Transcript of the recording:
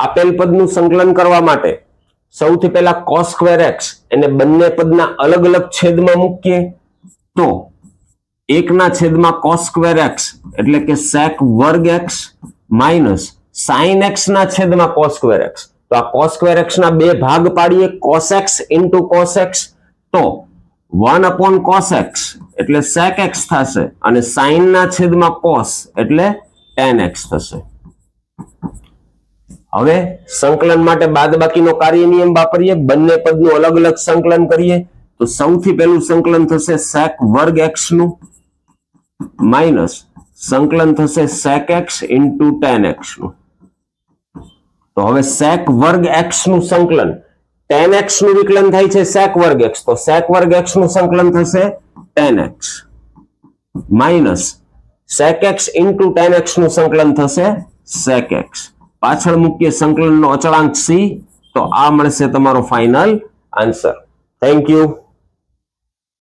આપેલ પદનું સંકલન કરવા માટે સૌથી પહેલા cos સ્ક્વેર x એને બંને પદના અલગ અલગ છેદમાં મૂકીએ તો 1/છેદમાં cos સ્ક્વેર x એટલે કે sec વર્ગ x માઇનસ sin x ના છેદમાં cos સ્ક્વેર x. તો આ cos સ્ક્વેર x ના બે ભાગ પાડીએ cos x into cos x તો 1/cos x એટલે sec x થશે અને sin ના છેદમાં cos એટલે tan x થશે. હવે સંકલન માટે બાદબાકીનો કાર્ય નિયમ વાપરીએ, બંને પદનું અલગ અલગ સંકલન કરીએ તો સૌથી પહેલું સંકલન થશે sec વર્ગ x નું માઇનસ સંકલન થશે sec x into tan x નું. તો હવે sec વર્ગ x નું સંકલન tan x નું વિકલન થાય છે sec વર્ગ x, તો sec વર્ગ x નું સંકલન થશે tan x minus sec x into tan x નું સંકલન થશે sec x. પાછળ મૂકીએ સંકલનનો અચળાંક c તો આ મળશે તમારો ફાઇનલ આન્સર. Thank you.